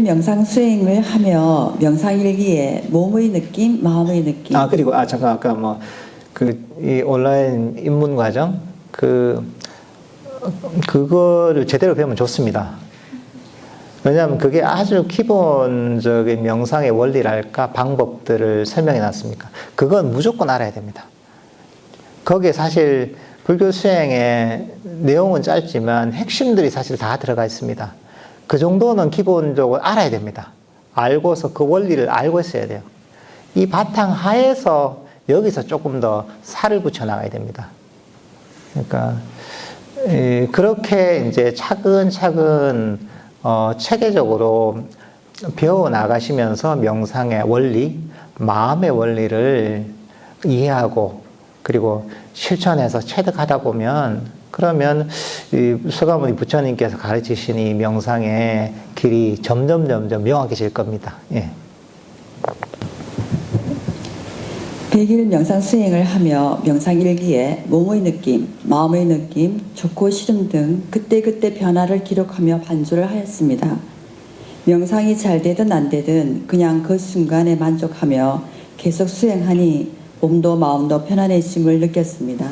명상 수행을 하며 명상일기에 몸의 느낌, 마음의 느낌. 그리고 잠깐 아까 뭐 이 온라인 입문 과정 그거를 제대로 배우면 좋습니다. 왜냐하면 그게 아주 기본적인 명상의 원리랄까 방법들을 설명해 놨습니까? 그건 무조건 알아야 됩니다. 거기에 사실 불교 수행의 내용은 짧지만 핵심들이 사실 다 들어가 있습니다. 그 정도는 기본적으로 알아야 됩니다. 알고서 그 원리를 알고 있어야 돼요. 이 바탕 하에서 여기서 조금 더 살을 붙여 나가야 됩니다. 그러니까 그렇게 이제 차근차근 체계적으로 배워 나가시면서 명상의 원리, 마음의 원리를 이해하고 그리고 실천해서 체득하다 보면 그러면 이 서가모니 부처님께서 가르치신 이 명상의 길이 점점 명확해질 겁니다. 예. 100일 명상 수행을 하며 명상일기에 몸의 느낌, 마음의 느낌, 좋고 싫음 등 그때그때 변화를 기록하며 반주를 하였습니다. 명상이 잘 되든 안 되든 그냥 그 순간에 만족하며 계속 수행하니 몸도 마음도 편안해짐을 느꼈습니다.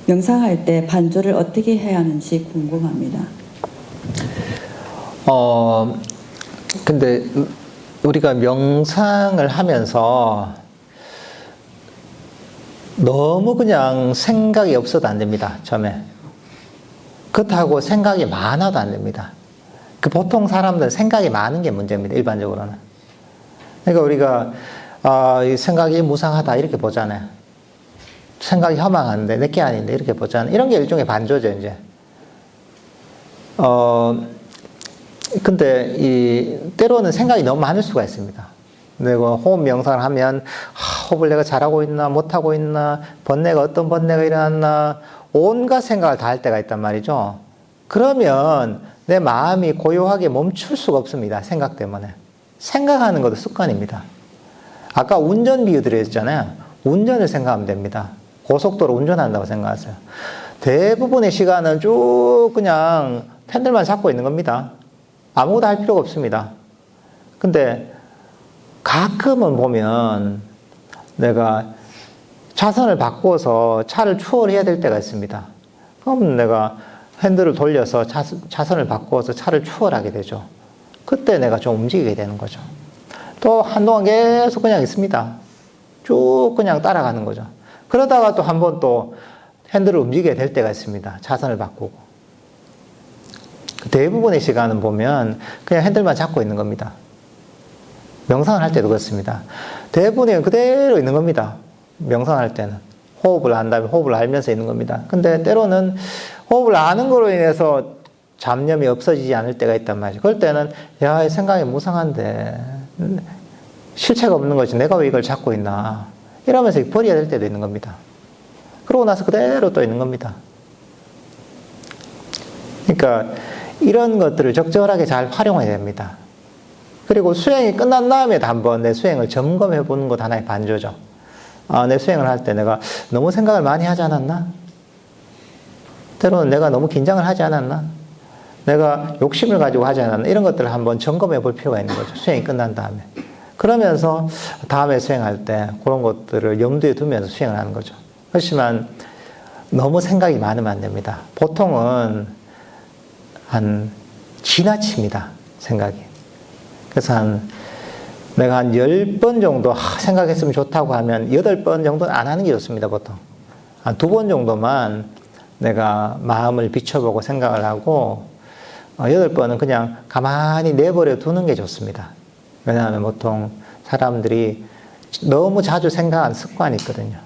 명상할 때 반주를 어떻게 해야 하는지 궁금합니다. 근데 우리가 명상을 하면서 너무 그냥 생각이 없어도 안 됩니다. 처음에. 그렇다고 생각이 많아도 안 됩니다. 보통 사람들은 생각이 많은 게 문제입니다. 일반적으로는. 그러니까 우리가 이 생각이 무상하다 이렇게 보잖아요. 생각이 허망한데 내게 아닌데 이렇게 보잖아요. 이런 게 일종의 반조죠, 이제. 근데 때로는 생각이 너무 많을 수가 있습니다. 내가 호흡 명상을 하면 호흡을 내가 잘하고 있나 못하고 있나 어떤 번뇌가 일어났나 온갖 생각을 다 할 때가 있단 말이죠. 그러면 내 마음이 고요하게 멈출 수가 없습니다. 생각 때문에. 생각하는 것도 습관입니다. 아까 운전 비유 드렸잖아요. 운전을 생각하면 됩니다. 고속도로 운전한다고 생각하세요. 대부분의 시간은 쭉 그냥 핸들만 잡고 있는 겁니다. 아무것도 할 필요가 없습니다. 근데 가끔은 보면 내가 차선을 바꿔서 차를 추월해야 될 때가 있습니다. 그럼 내가 핸들을 돌려서 차선을 바꿔서 차를 추월하게 되죠. 그때 내가 좀 움직이게 되는 거죠. 또 한동안 계속 그냥 있습니다. 쭉 그냥 따라가는 거죠. 그러다가 또 한 번 또 핸들을 움직이게 될 때가 있습니다. 차선을 바꾸고. 대부분의 시간은 보면 그냥 핸들만 잡고 있는 겁니다. 명상을 할 때도 그렇습니다. 대부분이 그대로 있는 겁니다. 명상할 때는. 호흡을 한다면 호흡을 알면서 있는 겁니다. 근데 때로는 호흡을 아는 거로 인해서 잡념이 없어지지 않을 때가 있단 말이죠. 그럴 때는 야, 생각이 무상한데 실체가 없는 거지. 내가 왜 이걸 잡고 있나. 이러면서 버려야 될 때도 있는 겁니다. 그러고 나서 그대로 또 있는 겁니다. 그러니까 이런 것들을 적절하게 잘 활용해야 됩니다. 그리고 수행이 끝난 다음에도 한번 내 수행을 점검해 보는 것 하나의 반조죠. 내 수행을 할 때 내가 너무 생각을 많이 하지 않았나? 때로는 내가 너무 긴장을 하지 않았나? 내가 욕심을 가지고 하지 않았나? 이런 것들을 한번 점검해 볼 필요가 있는 거죠. 수행이 끝난 다음에. 그러면서 다음에 수행할 때 그런 것들을 염두에 두면서 수행을 하는 거죠. 그렇지만 너무 생각이 많으면 안 됩니다. 보통은 지나칩니다. 생각이. 그래서 내가 한 10번 정도 생각했으면 좋다고 하면 8번 정도는 안 하는 게 좋습니다. 보통. 한 2번 정도만 내가 마음을 비춰보고 생각을 하고 8번은 그냥 가만히 내버려 두는 게 좋습니다. 왜냐하면 보통 사람들이 너무 자주 생각하는 습관이 있거든요.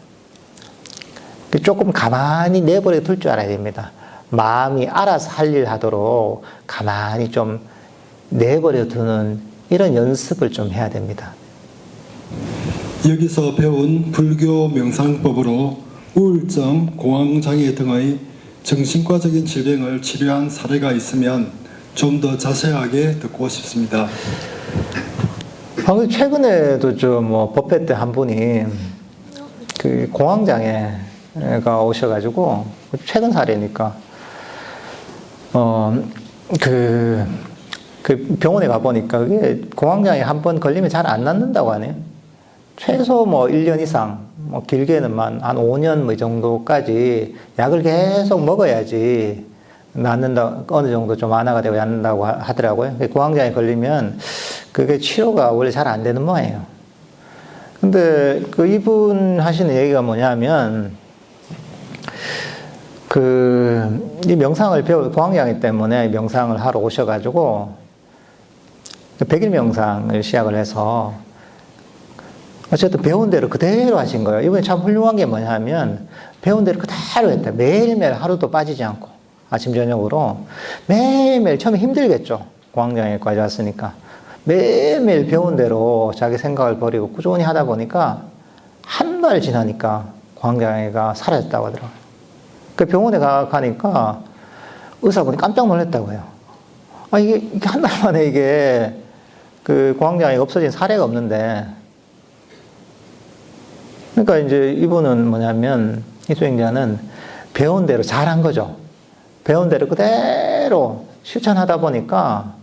조금 가만히 내버려 둘 줄 알아야 됩니다. 마음이 알아서 할 일 하도록 가만히 좀 내버려 두는 이런 연습을 좀 해야 됩니다. 여기서 배운 불교 명상법으로 우울증, 공황장애 등의 정신과적인 질병을 치료한 사례가 있으면 좀 더 자세하게 듣고 싶습니다. 최근에도 법회 때 한 분이 공황장애가 오셔가지고 최근 사례니까 그 병원에 가보니까 그게 공황장애 한 번 걸리면 잘 안 낫는다고 하네요. 최소 뭐 1년 이상, 뭐 길게는 한 5년 뭐 이 정도까지 약을 계속 먹어야지 낫는다, 어느 정도 좀 완화가 되고 낫는다고 하더라고요. 공황장애 걸리면 그게 치료가 원래 잘 안 되는 모양이에요. 근데 그 이분 하시는 얘기가 뭐냐면, 이 명상을 공황장애 때문에 명상을 하러 오셔가지고, 100일 명상을 시작을 해서, 어쨌든 배운 대로 그대로 하신 거예요. 이번에 참 훌륭한 게 뭐냐면, 배운 대로 그대로 했다. 매일매일 하루도 빠지지 않고, 아침, 저녁으로. 매일매일 처음에 힘들겠죠. 공황장애까지 왔으니까. 매일매일 배운 대로 자기 생각을 버리고 꾸준히 하다 보니까, 한 달 지나니까 공황장애가 사라졌다고 하더라고요. 그 병원에 가니까 의사분이 깜짝 놀랐다고요. 이게 한 달 만에 이게 그 공황장애가 없어진 사례가 없는데, 그러니까 이제 이분은 뭐냐면, 이 수행자는 배운 대로 잘한 거죠. 배운 대로 그대로 실천하다 보니까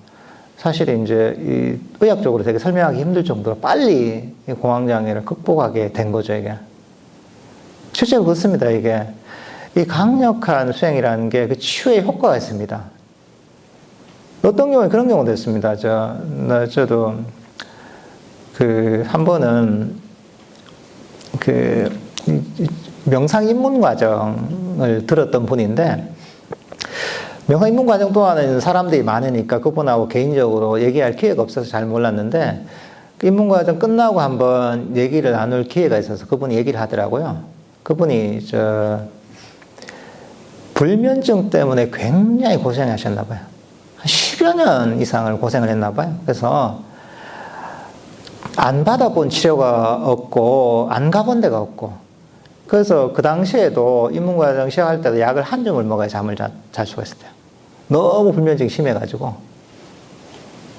사실 이제 이 의학적으로 되게 설명하기 힘들 정도로 빨리 이 공황장애를 극복하게 된 거죠, 이게. 실제로 그렇습니다, 이게. 이 강력한 수행이라는 게 그 치유에 효과가 있습니다. 어떤 경우에 그런 경우도 있습니다. 저도 한 번은 명상 입문 과정을 들었던 분인데, 명상 입문 과정 동안은 사람들이 많으니까 그분하고 개인적으로 얘기할 기회가 없어서 잘 몰랐는데, 입문 과정 끝나고 한번 얘기를 나눌 기회가 있어서 그분이 얘기를 하더라고요. 그분이 불면증 때문에 굉장히 고생하셨나 봐요. 한 10여 년 이상을 고생을 했나 봐요. 그래서 안 받아본 치료가 없고 안 가본 데가 없고, 그래서 그 당시에도 입문과정 시작할 때도 약을 한 줌을 먹어야 잠을 잘 수가 있었대요. 너무 불면증이 심해가지고.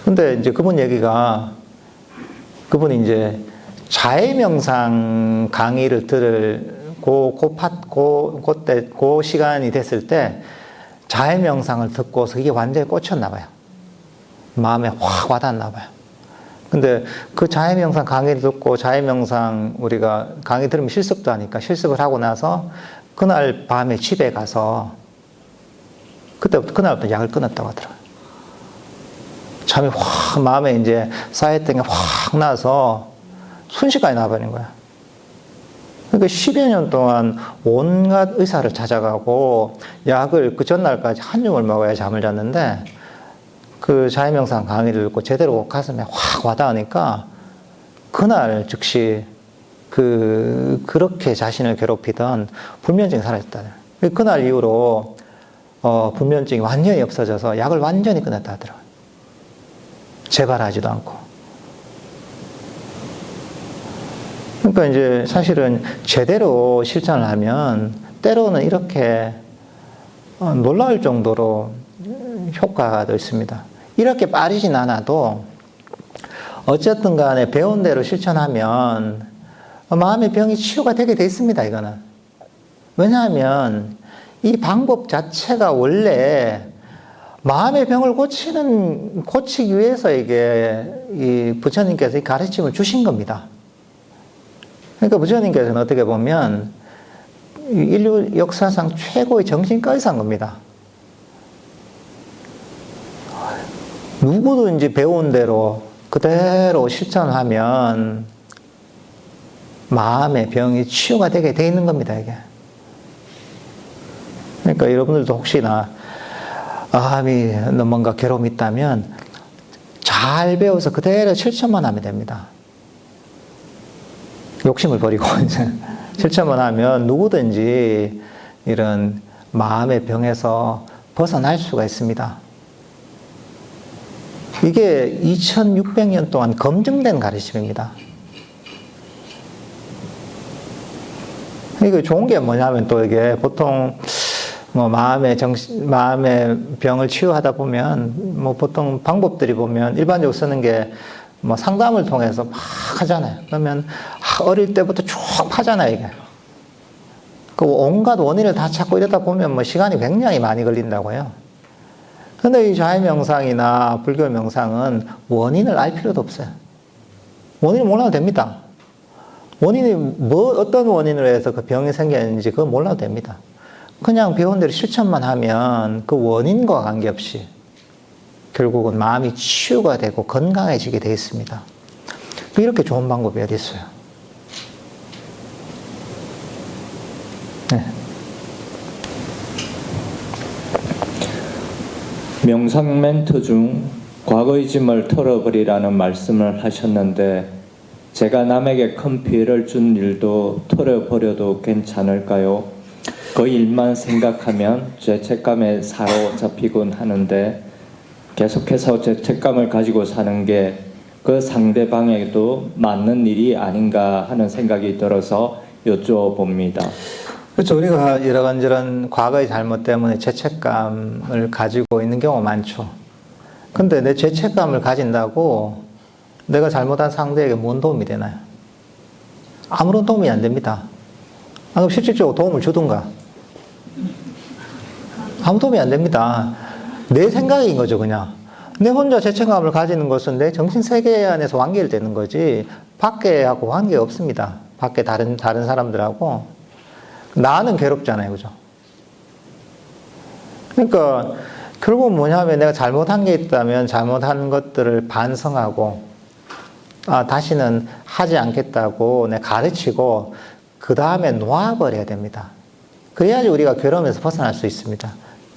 근데 이제 그분 얘기가, 그분이 이제 자해명상 강의를 그 시간이 됐을 때 자해명상을 듣고서 이게 완전히 꽂혔나 봐요. 마음에 확 와닿았나 봐요. 근데 그 자해명상 강의를 듣고, 자해명상 우리가 강의 들으면 실습도 하니까 실습을 하고 나서 그날 밤에 집에 가서 그날부터 약을 끊었다고 하더라고요. 잠이 확, 마음에 이제 쌓였던 게 확 나서 순식간에 나버린 거야. 그러니까 10여 년 동안 온갖 의사를 찾아가고 약을 그 전날까지 한 줌을 먹어야 잠을 잤는데, 그 자해명상 강의를 듣고 제대로 가슴에 확 와닿으니까 그날 즉시 그렇게 자신을 괴롭히던 불면증이 사라졌다. 그날 이후로 불면증이 완전히 없어져서 약을 완전히 끊었다 하더라고요. 재발하지도 않고. 그러니까 이제 사실은 제대로 실천을 하면 때로는 이렇게 놀라울 정도로 효과가 있습니다. 이렇게 빠르진 않아도 어쨌든 간에 배운 대로 실천하면 마음의 병이 치유가 되게 돼 있습니다, 이거는. 왜냐하면 이 방법 자체가 원래 마음의 병을 고치기 위해서 이게 이 부처님께서 이 가르침을 주신 겁니다. 그러니까 부처님께서는 어떻게 보면 인류 역사상 최고의 정신과 의사인 겁니다. 누구든지 배운 대로 그대로 실천하면 마음의 병이 치유가 되게 돼 있는 겁니다, 이게. 그러니까 여러분들도 혹시나 마음이 뭔가 괴로움이 있다면 잘 배워서 그대로 실천만 하면 됩니다. 욕심을 버리고 이제 실천만 하면 누구든지 이런 마음의 병에서 벗어날 수가 있습니다. 이게 2600년 동안 검증된 가르침입니다. 이게 좋은 게 뭐냐면 또 이게 보통 뭐 마음의 병을 치유하다 보면 뭐 보통 방법들이 보면 일반적으로 쓰는 게 뭐 상담을 통해서 막 하잖아요. 그러면 어릴 때부터 쭉 파잖아요, 이게. 그 온갖 원인을 다 찾고 이러다 보면 뭐 시간이 굉장히 많이 걸린다고요. 근데 이 자해명상이나 불교 명상은 원인을 알 필요도 없어요. 원인을 몰라도 됩니다. 원인이 어떤 원인으로 해서 그 병이 생겼는지 그거 몰라도 됩니다. 그냥 배운 대로 실천만 하면 그 원인과 관계없이 결국은 마음이 치유가 되고 건강해지게 되어 있습니다. 이렇게 좋은 방법이 어디 있어요? 네. 명상 멘트 중 과거의 짐을 털어버리라는 말씀을 하셨는데 제가 남에게 큰 피해를 준 일도 털어버려도 괜찮을까요? 그 일만 생각하면 죄책감에 사로잡히곤 하는데 계속해서 죄책감을 가지고 사는 게 그 상대방에게도 맞는 일이 아닌가 하는 생각이 들어서 여쭤봅니다. 그렇죠. 우리가 이런저런 과거의 잘못 때문에 죄책감을 가지고 있는 경우가 많죠. 근데 내 죄책감을 가진다고 내가 잘못한 상대에게 뭔 도움이 되나요? 아무런 도움이 안 됩니다. 그럼 실질적으로 도움을 주든가. 아무 도움이 안 됩니다. 내 생각인 거죠, 그냥. 내 혼자 죄책감을 가지는 것은 내 정신세계 안에서 완결되는 거지, 밖에하고 관계가 없습니다. 밖에 다른 사람들하고. 나는 괴롭잖아요, 그죠? 그러니까, 결국은 뭐냐면 내가 잘못한 게 있다면 잘못한 것들을 반성하고, 다시는 하지 않겠다고 내가 가르치고, 그 다음에 놓아버려야 됩니다. 그래야지 우리가 괴로움에서 벗어날 수 있습니다.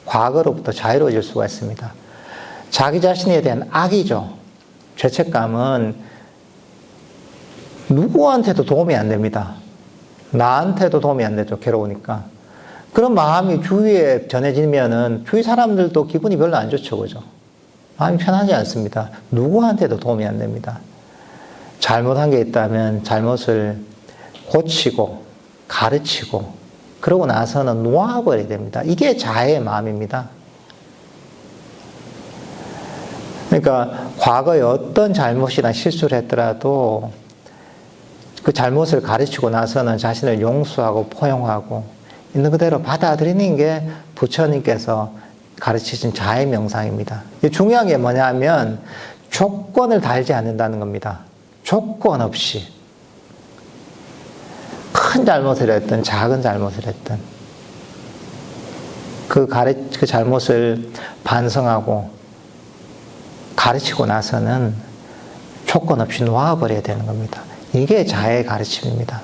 과거로부터 자유로워질 수가 있습니다. 자기 자신에 대한 악이죠. 죄책감은 누구한테도 도움이 안 됩니다. 나한테도 도움이 안 되죠. 괴로우니까. 그런 마음이 주위에 전해지면은 주위 사람들도 기분이 별로 안 좋죠. 그죠? 마음이 편하지 않습니다. 누구한테도 도움이 안 됩니다. 잘못한 게 있다면 잘못을 고치고 가르치고 그러고 나서는 놓아버려야 됩니다. 이게 자애의 마음입니다. 그러니까 과거에 어떤 잘못이나 실수를 했더라도 그 잘못을 가르치고 나서는 자신을 용서하고 포용하고 있는 그대로 받아들이는 게 부처님께서 가르치신 자애 명상입니다. 중요한 게 뭐냐면 조건을 달지 않는다는 겁니다. 조건 없이 큰 잘못을 했든 작은 잘못을 했든 그 잘못을 반성하고 가르치고 나서는 조건 없이 놓아버려야 되는 겁니다. 이게 자애의 가르침입니다.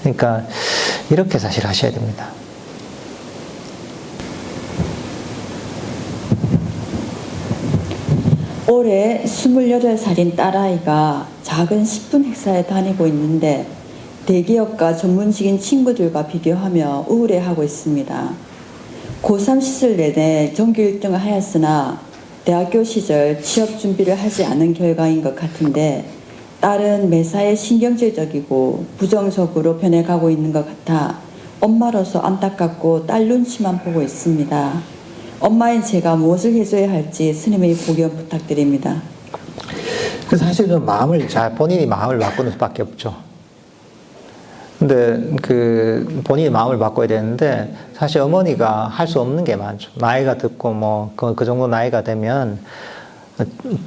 그러니까 이렇게 사실 하셔야 됩니다. 올해 28살인 딸아이가 작은 식품 회사에 다니고 있는데 대기업과 전문직인 친구들과 비교하며 우울해하고 있습니다. 고3 시절 내내 전교 1등을 하였으나 대학교 시절 취업 준비를 하지 않은 결과인 것 같은데 딸은 매사에 신경질적이고 부정적으로 변해가고 있는 것 같아 엄마로서 안타깝고 딸 눈치만 보고 있습니다. 엄마인 제가 무엇을 해줘야 할지 스님의 보견 부탁드립니다. 사실은 본인이 마음을 바꾸는 수밖에 없죠. 근데 본인이 마음을 바꿔야 되는데 사실 어머니가 할 수 없는 게 많죠. 나이가 듣고 그 정도 나이가 되면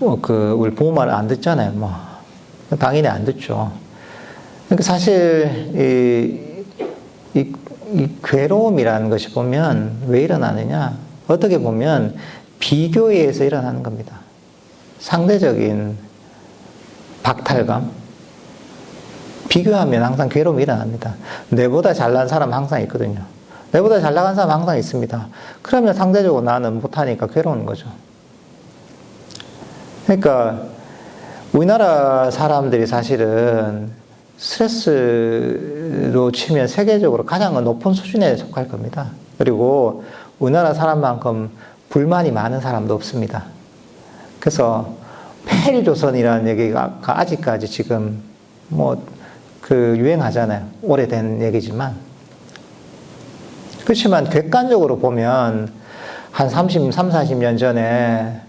우리 부모 말을 안 듣잖아요. 당연히 안 듣죠. 그러니까 사실 이 괴로움이라는 것이 보면 왜 일어나느냐? 어떻게 보면 비교에 의해서 일어나는 겁니다. 상대적인 박탈감. 비교하면 항상 괴로움이 일어납니다. 내보다 잘난 사람 항상 있거든요. 내보다 잘 나간 사람 항상 있습니다. 그러면 상대적으로 나는 못하니까 괴로운 거죠. 그러니까 우리나라 사람들이 사실은 스트레스로 치면 세계적으로 가장 높은 수준에 속할 겁니다. 그리고 우리나라 사람만큼 불만이 많은 사람도 없습니다. 그래서 폐일조선이라는 얘기가 아직까지 지금 유행하잖아요. 오래된 얘기지만. 그렇지만 객관적으로 보면 한 40년 전에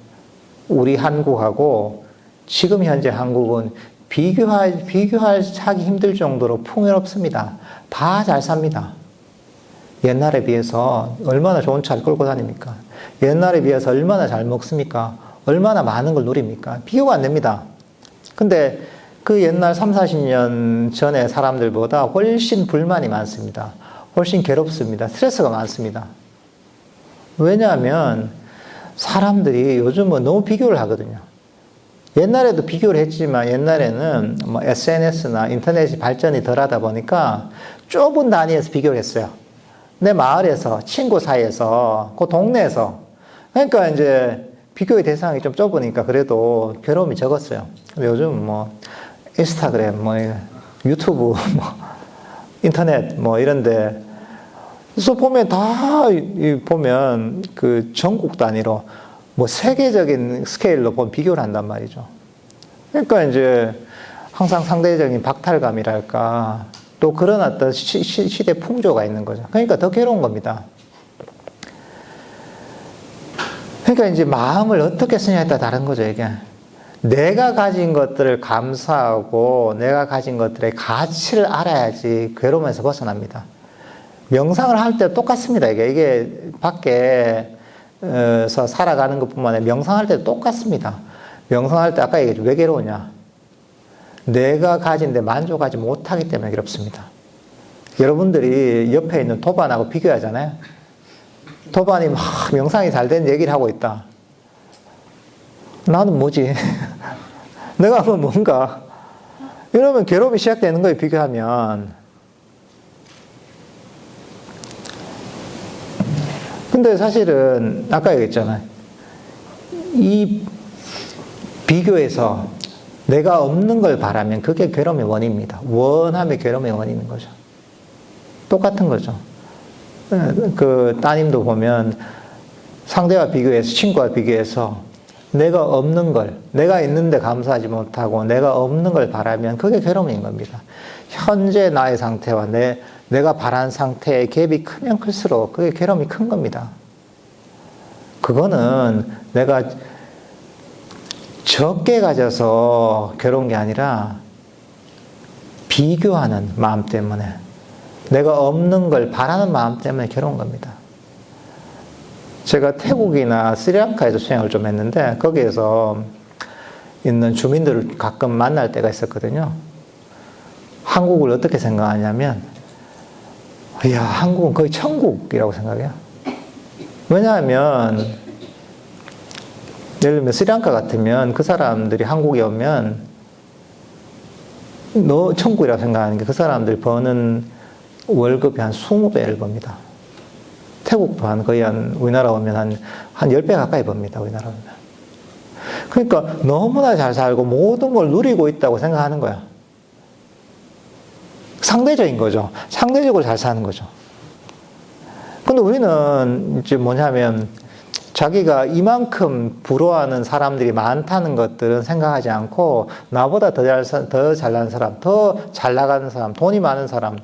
우리 한국하고 지금 현재 한국은 비교하기 힘들 정도로 풍요롭습니다. 다 잘 삽니다. 옛날에 비해서 얼마나 좋은 차를 끌고 다닙니까? 옛날에 비해서 얼마나 잘 먹습니까? 얼마나 많은 걸 누립니까? 비교가 안 됩니다. 근데 그 옛날 3, 40년 전의 사람들보다 훨씬 불만이 많습니다. 훨씬 괴롭습니다. 스트레스가 많습니다. 왜냐하면 사람들이 요즘은 너무 비교를 하거든요. 옛날에도 비교를 했지만 옛날에는 뭐 SNS나 인터넷이 발전이 덜 하다 보니까 좁은 단위에서 비교를 했어요. 내 마을에서, 친구 사이에서, 그 동네에서. 그러니까 이제 비교의 대상이 좀 좁으니까 그래도 괴로움이 적었어요. 근데 요즘 뭐 인스타그램, 뭐 유튜브, 뭐 인터넷 뭐 이런데 그래서 보면 다 보면 그 전국 단위로 뭐 세계적인 스케일로 보면 비교를 한단 말이죠. 그러니까 이제 항상 상대적인 박탈감이랄까 또 그런 어떤 시대 풍조가 있는 거죠. 그러니까 더 괴로운 겁니다. 그러니까 이제 마음을 어떻게 쓰냐에 따라 다른 거죠, 이게. 내가 가진 것들을 감사하고 내가 가진 것들의 가치를 알아야지 괴로움에서 벗어납니다. 명상을 할 때 똑같습니다. 이게 밖에서 살아가는 것뿐만 아니라 명상할 때도 똑같습니다. 명상할 때 아까 얘기했죠. 왜 괴로우냐? 내가 가진 데 만족하지 못하기 때문에 괴롭습니다. 여러분들이 옆에 있는 도반하고 비교하잖아요. 도반이 막 명상이 잘 된 얘기를 하고 있다. 나는 뭐지? 내가 하면 뭔가? 이러면 괴로움이 시작되는 거예요, 비교하면. 근데 사실은 아까 얘기했잖아요. 이 비교에서 내가 없는 걸 바라면 그게 괴로움의 원인입니다. 원함의 괴로움의 원인인 거죠. 똑같은 거죠. 그 따님도 보면 상대와 비교해서 친구와 비교해서 내가 없는 걸 내가 있는데 감사하지 못하고 내가 없는 걸 바라면 그게 괴로움인 겁니다. 현재 나의 상태와 내가 바란 상태의 갭이 크면 클수록 그게 괴로움이 큰 겁니다. 그거는 내가 적게 가져서 괴로운 게 아니라 비교하는 마음 때문에 내가 없는 걸 바라는 마음 때문에 괴로운 겁니다. 제가 태국이나 스리랑카에서 수행을 좀 했는데 거기에서 있는 주민들을 가끔 만날 때가 있었거든요. 한국을 어떻게 생각하냐면 이야, 한국은 거의 천국이라고 생각해요. 왜냐하면 예를 들면 스리랑카 같으면 그 사람들이 한국에 오면 너 천국이라고 생각하는 게 그 사람들이 버는 월급이 한 20배를 법니다. 태국도 거의 우리나라 오면 한 10배 가까이 법니다. 우리나라 오면. 그러니까 너무나 잘 살고 모든 걸 누리고 있다고 생각하는 거야. 상대적인 거죠. 상대적으로 잘 사는 거죠. 근데 우리는 이제 뭐냐면 자기가 이만큼 부러워하는 사람들이 많다는 것들은 생각하지 않고 나보다 더 잘난 사람, 더 잘 나가는 사람, 돈이 많은 사람,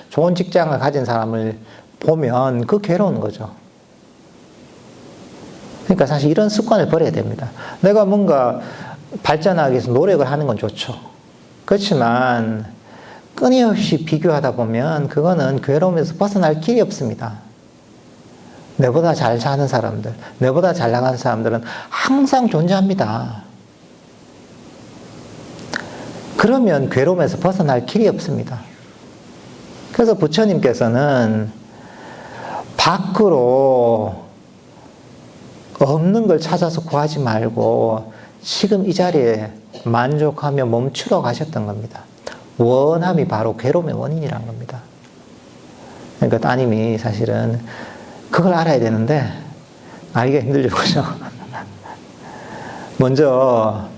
좋은 직장을 가진 사람을 보면 그 괴로운 거죠. 그러니까 사실 이런 습관을 버려야 됩니다. 내가 뭔가 발전하기 위해서 노력을 하는 건 좋죠. 그렇지만 끊임없이 비교하다 보면 그거는 괴로움에서 벗어날 길이 없습니다. 내보다 잘 사는 사람들, 내보다 잘 나가는 사람들은 항상 존재합니다. 그러면 괴로움에서 벗어날 길이 없습니다. 그래서 부처님께서는 밖으로 없는 걸 찾아서 구하지 말고 지금 이 자리에 만족하며 멈추러 가셨던 겁니다. 원함이 바로 괴로움의 원인이라는 겁니다. 그러니까 따님이 사실은 그걸 알아야 되는데 알기가 힘들죠, 그죠? 먼저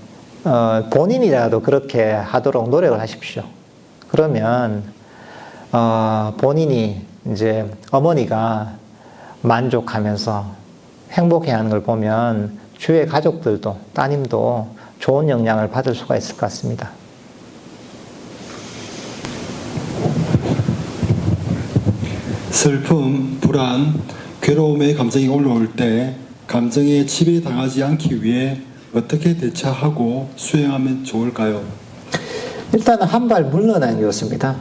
본인이라도 그렇게 하도록 노력을 하십시오. 그러면 본인이 이제 어머니가 만족하면서 행복해하는 걸 보면 주위의 가족들도 따님도 좋은 영향을 받을 수가 있을 것 같습니다. 슬픔, 불안, 괴로움의 감정이 올라올 때 감정에 지배당하지 않기 위해 어떻게 대처하고 수행하면 좋을까요? 일단 한 발 물러나는 게 좋습니다.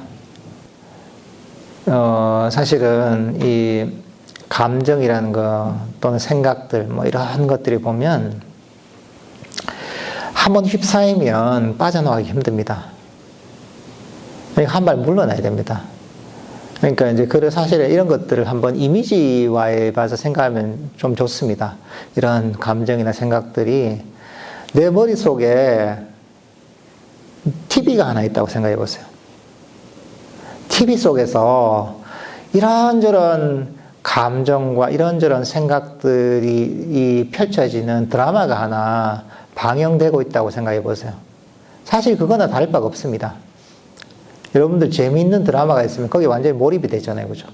사실은 이 감정이라는 거 또는 생각들 뭐 이런 것들이 보면 한번 휩싸이면 빠져나가기 힘듭니다. 그러니까 한 발 물러나야 됩니다. 그러니까 이제 사실 이런 것들을 한번 이미지화해 봐서 생각하면 좀 좋습니다. 이런 감정이나 생각들이 내 머릿속에 TV가 하나 있다고 생각해 보세요. TV 속에서 이런저런 감정과 이런저런 생각들이 펼쳐지는 드라마가 하나 방영되고 있다고 생각해 보세요. 사실 그거나 다를 바가 없습니다. 여러분들 재미있는 드라마가 있으면 거기에 완전히 몰입이 되잖아요. 그죠?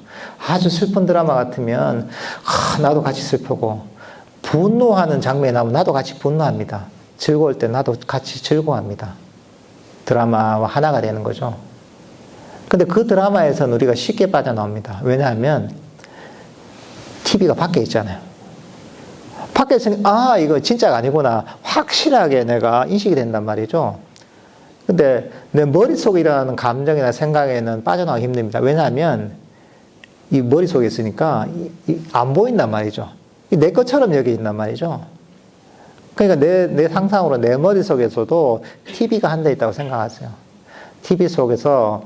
아주 슬픈 드라마 같으면, 나도 같이 슬프고, 분노하는 장면이 나오면 나도 같이 분노합니다. 즐거울 때 나도 같이 즐거워합니다. 드라마와 하나가 되는 거죠. 근데 그 드라마에서는 우리가 쉽게 빠져나옵니다. 왜냐하면, TV가 밖에 있잖아요. 밖에 있으니, 이거 진짜가 아니구나. 확실하게 내가 인식이 된단 말이죠. 근데 내 머릿속에 일어나는 감정이나 생각에는 빠져나가기 힘듭니다. 왜냐하면 이 머릿속에 있으니까 안 보인단 말이죠. 내 것처럼 여기 있단 말이죠. 그러니까 내 상상으로 내 머릿속에서도 TV가 한 대 있다고 생각하세요. TV 속에서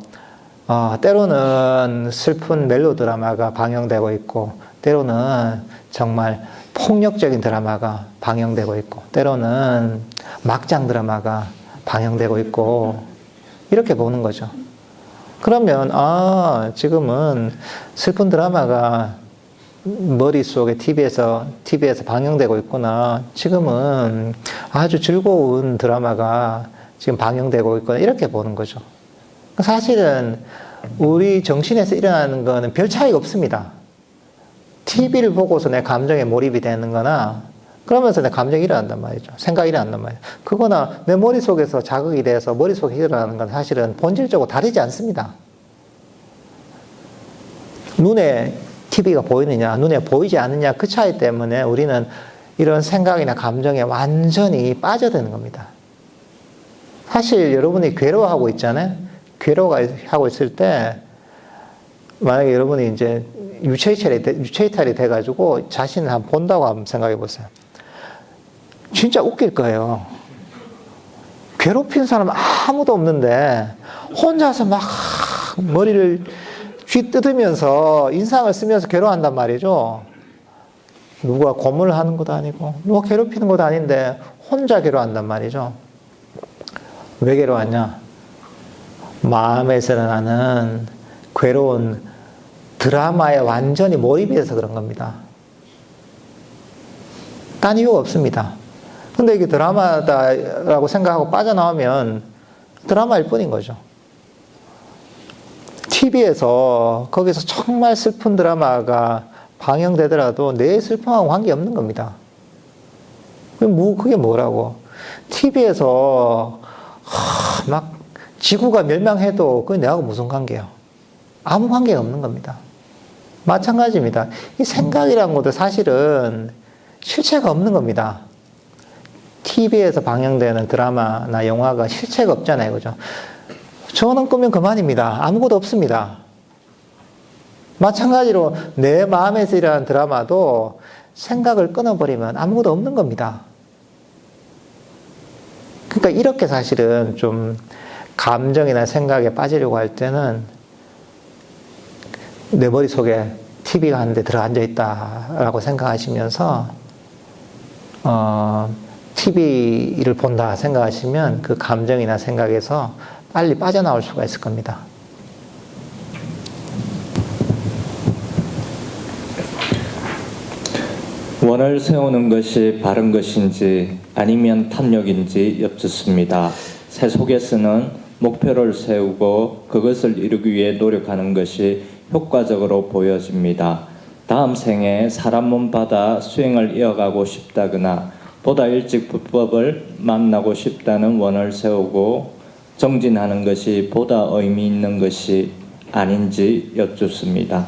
때로는 슬픈 멜로 드라마가 방영되고 있고 때로는 정말 폭력적인 드라마가 방영되고 있고 때로는 막장 드라마가 방영되고 있고 이렇게 보는 거죠. 그러면 지금은 슬픈 드라마가 머릿속에 TV에서 방영되고 있구나. 지금은 아주 즐거운 드라마가 지금 방영되고 있구나. 이렇게 보는 거죠. 사실은 우리 정신에서 일어나는 거는 별 차이가 없습니다. TV를 보고서 내 감정에 몰입이 되는 거나 그러면서 내 감정이 일어난단 말이죠. 생각이 일어난단 말이죠. 그거나 내 머릿속에서 자극이 돼서 머릿속에 일어나는 건 사실은 본질적으로 다르지 않습니다. 눈에 TV가 보이느냐, 눈에 보이지 않느냐 그 차이 때문에 우리는 이런 생각이나 감정에 완전히 빠져드는 겁니다. 사실 여러분이 괴로워하고 있잖아요. 괴로워하고 있을 때 만약에 여러분이 이제 유체이탈이 돼가지고 자신을 한번 본다고 한번 생각해 보세요. 진짜 웃길 거예요. 괴롭힌 사람 아무도 없는데 혼자서 막 머리를 쥐 뜯으면서 인상을 쓰면서 괴로워한단 말이죠. 누가 고문을 하는 것도 아니고 누가 괴롭히는 것도 아닌데 혼자 괴로워한단 말이죠. 왜 괴로웠냐? 마음에서 나는 괴로운 드라마에 완전히 몰입이 돼서 그런 겁니다. 딴 이유가 없습니다. 근데 이게 드라마다라고 생각하고 빠져나오면 드라마일 뿐인 거죠. TV에서 거기서 정말 슬픈 드라마가 방영되더라도 내 슬픔하고 관계없는 겁니다. 그게 뭐라고. TV에서 막 지구가 멸망해도 그게 내하고 무슨 관계예요? 아무 관계가 없는 겁니다. 마찬가지입니다. 이 생각이라는 것도 사실은 실체가 없는 겁니다. TV에서 방영되는 드라마나 영화가 실체가 없잖아요. 그죠? 저는 끄면 그만입니다. 아무것도 없습니다. 마찬가지로 내 마음에서 일어나는 드라마도 생각을 끊어버리면 아무것도 없는 겁니다. 그러니까 이렇게 사실은 좀 감정이나 생각에 빠지려고 할 때는 내 머릿속에 TV가 한 대 들어앉아 있다라고 생각하시면서 TV를 본다 생각하시면 그 감정이나 생각에서 빨리 빠져나올 수가 있을 겁니다. 원을 세우는 것이 바른 것인지 아니면 탐욕인지 엽죽습니다. 새 속에서는 목표를 세우고 그것을 이루기 위해 노력하는 것이 효과적으로 보여집니다. 다음 생에 사람 몸 받아 수행을 이어가고 싶다거나 보다 일찍 불법을 만나고 싶다는 원을 세우고 정진하는 것이 보다 의미 있는 것이 아닌지 여쭙습니다.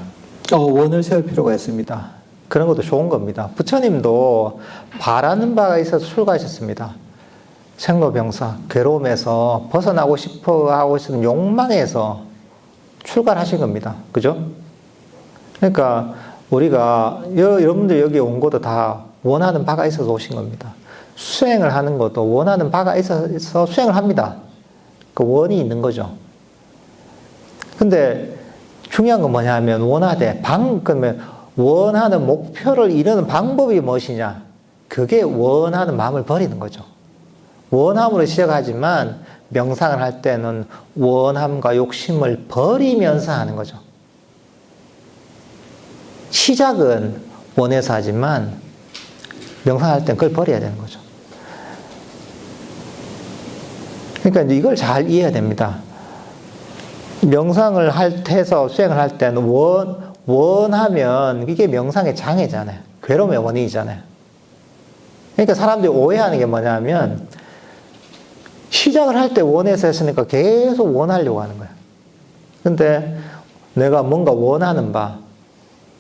원을 세울 필요가 있습니다. 그런 것도 좋은 겁니다. 부처님도 바라는 바가 있어서 출가하셨습니다. 생로병사, 괴로움에서 벗어나고 싶어 하고 있는 욕망에서 출발하신 겁니다. 그죠? 그러니까 우리가 여러분들 여기 온 것도 다 원하는 바가 있어서 오신 겁니다. 수행을 하는 것도 원하는 바가 있어서 수행을 합니다. 그 원이 있는 거죠. 근데 중요한 건 뭐냐면 그러면 원하는 목표를 이루는 방법이 무엇이냐? 그게 원하는 마음을 버리는 거죠. 원함으로 시작하지만 명상을 할 때는 원함과 욕심을 버리면서 하는 거죠. 시작은 원해서 하지만 명상할 때는 그걸 버려야 되는 거죠. 그러니까 이걸 잘 이해해야 됩니다. 명상을 해서 수행을 할 때는 원하면 이게 명상의 장애잖아요. 괴로움의 원인이잖아요. 그러니까 사람들이 오해하는 게 뭐냐면 시작을 할 때 원해서 했으니까 계속 원하려고 하는 거예요. 근데 내가 뭔가 원하는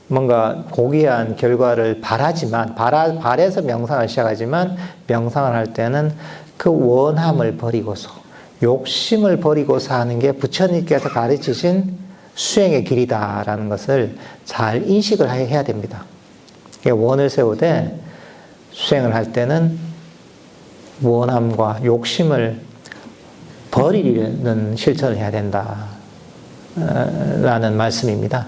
뭔가 고귀한 결과를 바래서 명상을 시작하지만 명상을 할 때는 그 원함을 버리고서 욕심을 버리고서 하는 게 부처님께서 가르치신 수행의 길이다라는 것을 잘 인식을 해야 됩니다. 원을 세우되 수행을 할 때는 원함과 욕심을 버리는 실천을 해야 된다 라는 말씀입니다.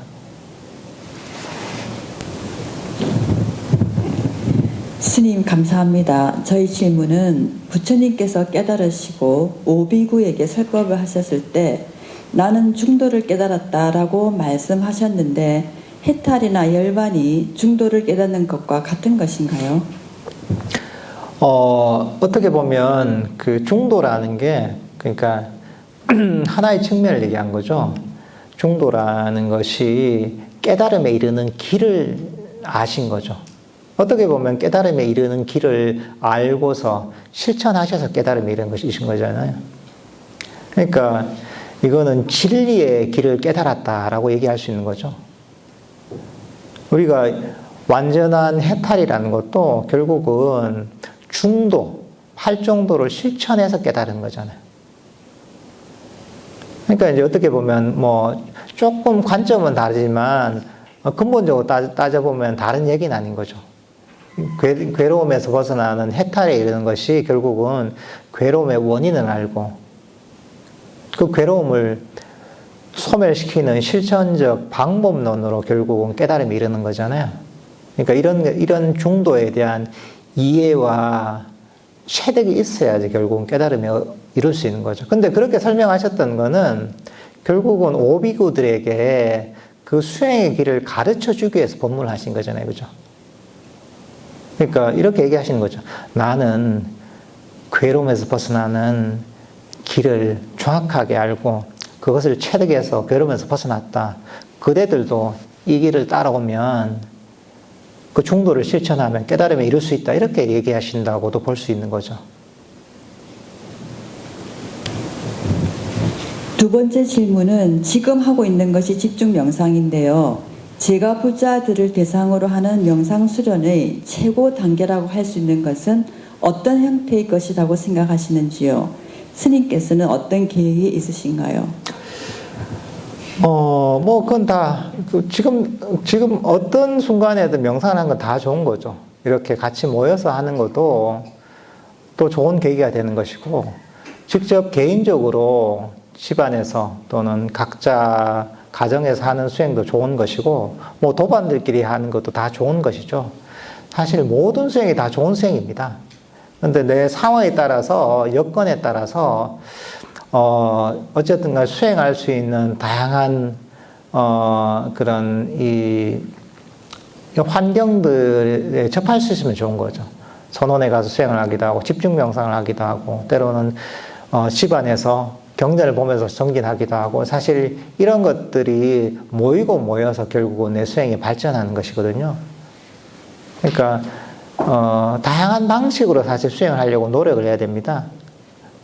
스님 감사합니다. 저희 질문은 부처님께서 깨달으시고 오비구에게 설법을 하셨을 때 나는 중도를 깨달았다라고 말씀하셨는데 해탈이나 열반이 중도를 깨닫는 것과 같은 것인가요? 어떻게 보면 그 중도라는 게 그러니까 하나의 측면을 얘기한 거죠. 중도라는 것이 깨달음에 이르는 길을 아신 거죠. 어떻게 보면 깨달음에 이르는 길을 알고서 실천하셔서 깨달음에 이르는 것이신 거잖아요. 그러니까 이거는 진리의 길을 깨달았다라고 얘기할 수 있는 거죠. 우리가 완전한 해탈이라는 것도 결국은 중도, 팔정도를 실천해서 깨달은 거잖아요. 그러니까 이제 어떻게 보면 조금 관점은 다르지만 근본적으로 따져보면 다른 얘기는 아닌 거죠. 괴로움에서 벗어나는 해탈에 이르는 것이 결국은 괴로움의 원인을 알고 그 괴로움을 소멸시키는 실천적 방법론으로 결국은 깨달음에 이르는 거잖아요. 그러니까 이런 중도에 대한 이해와 체득이 있어야지 결국은 깨달음에 이룰 수 있는 거죠. 근데 그렇게 설명하셨던 거는 결국은 오비구들에게 그 수행의 길을 가르쳐 주기 위해서 법문을 하신 거잖아요. 그죠? 그러니까 이렇게 얘기하시는 거죠. 나는 괴로움에서 벗어나는 길을 정확하게 알고 그것을 체득해서 괴로움에서 벗어났다. 그대들도 이 길을 따라오면 그 중도를 실천하면 깨달음에 이룰 수 있다. 이렇게 얘기하신다고도 볼 수 있는 거죠. 두 번째 질문은 지금 하고 있는 것이 집중 명상인데요. 제가 부자들을 대상으로 하는 명상 수련의 최고 단계라고 할 수 있는 것은 어떤 형태의 것이라고 생각하시는지요? 스님께서는 어떤 계획이 있으신가요? 그건 다, 지금 어떤 순간에도 명상을 하는 건 다 좋은 거죠. 이렇게 같이 모여서 하는 것도 또 좋은 계기가 되는 것이고, 직접 개인적으로 집안에서 또는 각자 가정에서 하는 수행도 좋은 것이고, 도반들끼리 하는 것도 다 좋은 것이죠. 사실 모든 수행이 다 좋은 수행입니다. 그런데 내 상황에 따라서, 여건에 따라서, 어쨌든 간 수행할 수 있는 다양한, 그런 이 환경들에 접할 수 있으면 좋은 거죠. 선원에 가서 수행을 하기도 하고, 집중 명상을 하기도 하고, 때로는, 집안에서 경전을 보면서 정진하기도 하고, 사실 이런 것들이 모이고 모여서 결국은 내 수행이 발전하는 것이거든요. 그러니까, 다양한 방식으로 사실 수행을 하려고 노력을 해야 됩니다.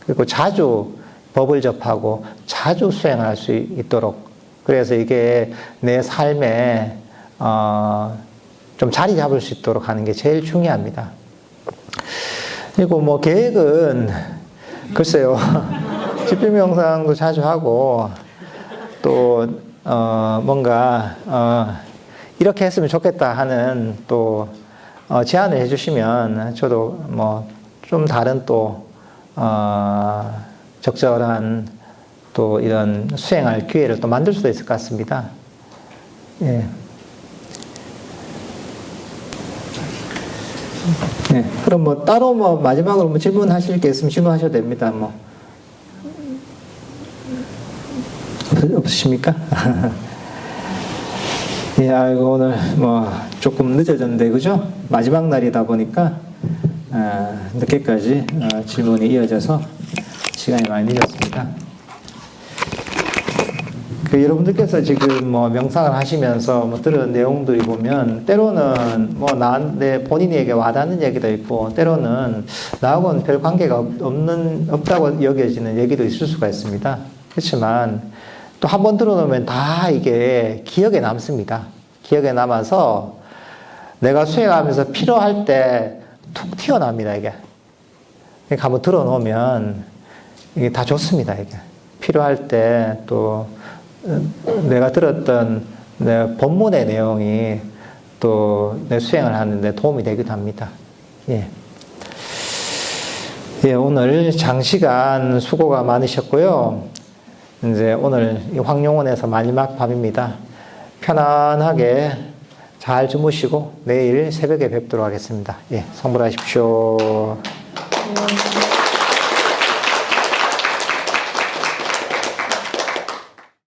그리고 자주 법을 접하고 자주 수행을 할 수 있도록. 그래서 이게 내 삶에, 좀 자리 잡을 수 있도록 하는 게 제일 중요합니다. 그리고 계획은, 글쎄요. 집중 명상도 자주 하고, 또 뭔가, 이렇게 했으면 좋겠다 하는 또, 제안을 해주시면 저도 뭐, 좀 다른 또, 적절한 또 이런 수행할 기회를 또 만들 수도 있을 것 같습니다. 예. 네, 그럼 뭐 따로 뭐 마지막으로 뭐 질문하실 게 있으면 질문하셔도 됩니다. 뭐 없으십니까? 예, 아이고 오늘 뭐 조금 늦어졌는데 그죠? 마지막 날이다 보니까 늦게까지 질문이 이어져서 시간이 많이 늦었습니다. 그 여러분들께서 지금 뭐 명상을 하시면서 뭐 들은 내용들이 보면 때로는 뭐 나한테 본인에게 와닿는 얘기도 있고 때로는 나하고는 별 관계가 없다고 여겨지는 얘기도 있을 수가 있습니다. 그렇지만 또 한 번 들어놓으면 다 이게 기억에 남습니다. 기억에 남아서 내가 수행하면서 필요할 때 툭 튀어나옵니다, 이게. 그러니까 한번 들어놓으면 이게 다 좋습니다, 이게. 필요할 때 또 내가 들었던 내 본문의 내용이 또 내 수행을 하는데 도움이 되기도 합니다. 예. 예, 오늘 장시간 수고가 많으셨고요. 이제 오늘 황룡원에서 마지막 밤입니다. 편안하게 잘 주무시고 내일 새벽에 뵙도록 하겠습니다. 예, 성불하십시오.